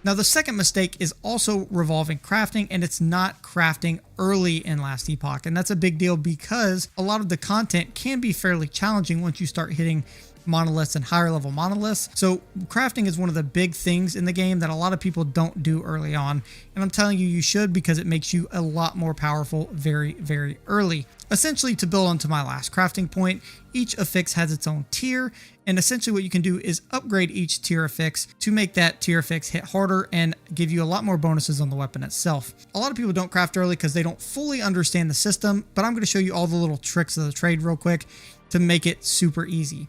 Now the second mistake is also revolving crafting, and it's not crafting early in Last Epoch. And that's a big deal because a lot of the content can be fairly challenging once you start hitting monoliths and higher level monoliths. So crafting is one of the big things in the game that a lot of people don't do early on. And I'm telling you, you should, because it makes you a lot more powerful very, very early. Essentially, to build onto my last crafting point, each affix has its own tier. And essentially what you can do is upgrade each tier affix to make that tier affix hit harder and give you a lot more bonuses on the weapon itself. A lot of people don't craft early because they don't fully understand the system, but I'm going to show you all the little tricks of the trade real quick to make it super easy.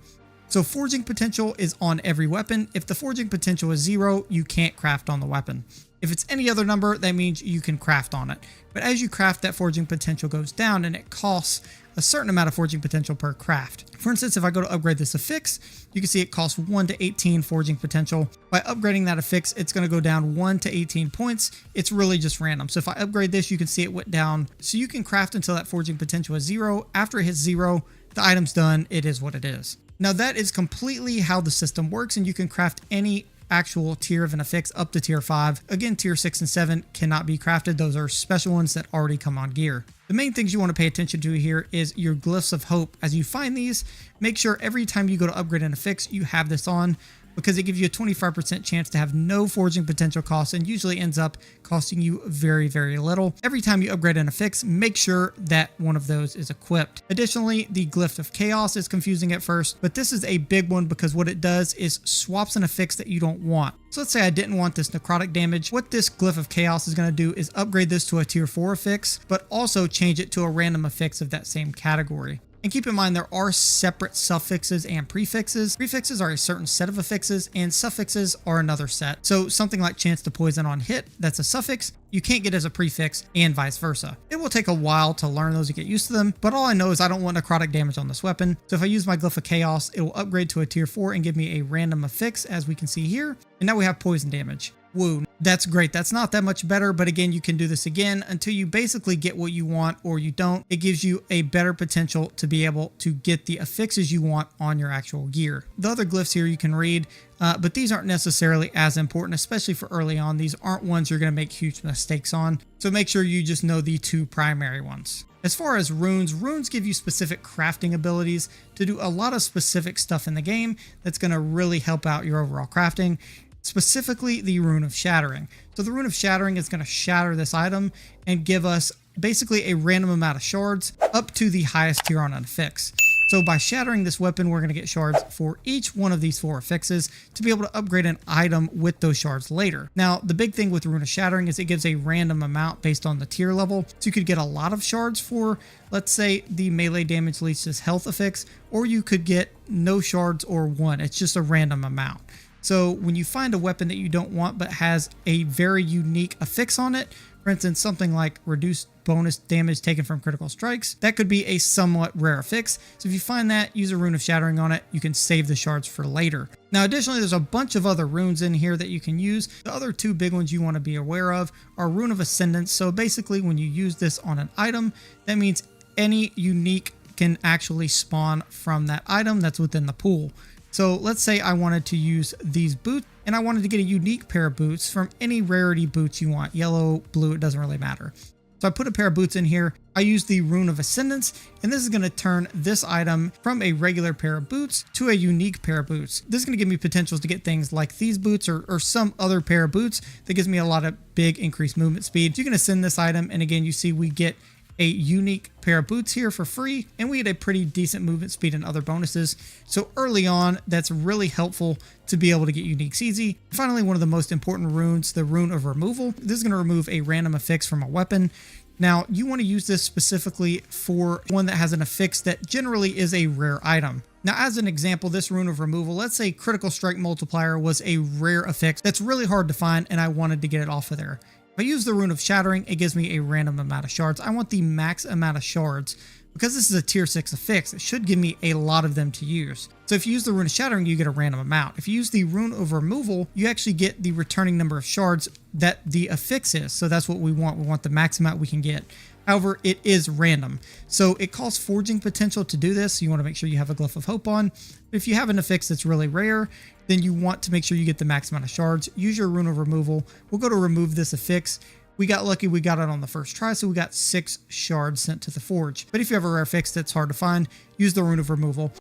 So forging potential is on every weapon. If the forging potential is 0, you can't craft on the weapon. If it's any other number, that means you can craft on it. But as you craft, that forging potential goes down and it costs a certain amount of forging potential per craft. For instance, if I go to upgrade this affix, you can see it costs 1 to 18 forging potential. By upgrading that affix, it's going to go down 1 to 18 points. It's really just random. So if I upgrade this, you can see it went down. So you can craft until that forging potential is 0. After it hits 0, the item's done. It is what it is. Now that is completely how the system works, and you can craft any actual tier of an affix up to tier 5. Again, tier 6 and 7 cannot be crafted. Those are special ones that already come on gear. The main things you want to pay attention to here is your glyphs of hope. As you find these, make sure every time you go to upgrade an affix, you have this on, because it gives you a 25% chance to have no forging potential costs and usually ends up costing you very, very little. Every time you upgrade an affix, make sure that one of those is equipped. Additionally, the glyph of chaos is confusing at first, but this is a big one because what it does is swaps an affix that you don't want. So let's say I didn't want this necrotic damage. What this glyph of chaos is going to do is upgrade this to a tier 4 affix, but also change it to a random affix of that same category. And keep in mind, there are separate suffixes and prefixes. Prefixes are a certain set of affixes, and suffixes are another set. So something like chance to poison on hit, that's a suffix, you can't get as a prefix, and vice versa. It will take a while to learn those and get used to them, but all I know is I don't want necrotic damage on this weapon. So if I use my glyph of chaos, it will upgrade to a tier 4 and give me a random affix, as we can see here. And now we have poison damage. Woo, that's great. That's not that much better, but again, you can do this again until you basically get what you want or you don't. It gives you a better potential to be able to get the affixes you want on your actual gear. The other glyphs here you can read, but these aren't necessarily as important, especially for early on. These aren't ones you're going to make huge mistakes on, so make sure you just know the 2 primary ones. As far as runes, runes give you specific crafting abilities to do a lot of specific stuff in the game that's going to really help out your overall crafting. Specifically the Rune of Shattering. So the Rune of Shattering is going to shatter this item and give us basically a random amount of shards up to the highest tier on an affix. So by shattering this weapon, we're going to get shards for each one of these 4 affixes to be able to upgrade an item with those shards later. Now, the big thing with the Rune of Shattering is it gives a random amount based on the tier level. So you could get a lot of shards for, let's say, the melee damage leaches health affix, or you could get no shards or 1. It's just a random amount. So when you find a weapon that you don't want but has a very unique affix on it, for instance, something like reduced bonus damage taken from critical strikes, that could be a somewhat rare affix. So if you find that, use a Rune of Shattering on it. You can save the shards for later. Now, additionally, there's a bunch of other runes in here that you can use. The other 2 big ones you want to be aware of are Rune of Ascendance. So basically, when you use this on an item, that means any unique can actually spawn from that item that's within the pool. So let's say I wanted to use these boots and I wanted to get a unique pair of boots from any rarity boots you want. Yellow, blue, it doesn't really matter. So I put a pair of boots in here. I use the Rune of Ascendance, and this is going to turn this item from a regular pair of boots to a unique pair of boots. This is going to give me potentials to get things like these boots or some other pair of boots that gives me a lot of big increased movement speed. So you can ascend this item, and again, you see we get a unique pair of boots here for free, and we get a pretty decent movement speed and other bonuses. So early on, that's really helpful to be able to get uniques easy. Finally, one of the most important runes, the Rune of Removal. This is going to remove a random affix from a weapon. Now, you want to use this specifically for one that has an affix that generally is a rare item. Now, as an example, this Rune of Removal, let's say Critical Strike Multiplier was a rare affix that's really hard to find, and I wanted to get it off of there. If I use the Rune of Shattering, it gives me a random amount of shards. I want the max amount of shards. Because this is a tier 6 affix, it should give me a lot of them to use. So if you use the Rune of Shattering, you get a random amount. If you use the Rune of Removal, you actually get the returning number of shards that the affix is. So that's what we want. We want the max amount we can get. However, it is random. So it costs forging potential to do this. You want to make sure you have a Glyph of Hope on. But if you have an affix that's really rare, then you want to make sure you get the max amount of shards. Use your Rune of Removal. We'll go to remove this affix. We got lucky, we got it on the first try, so we got 6 shards sent to the forge. But if you have a rare fix that's hard to find, use the Rune of Removal.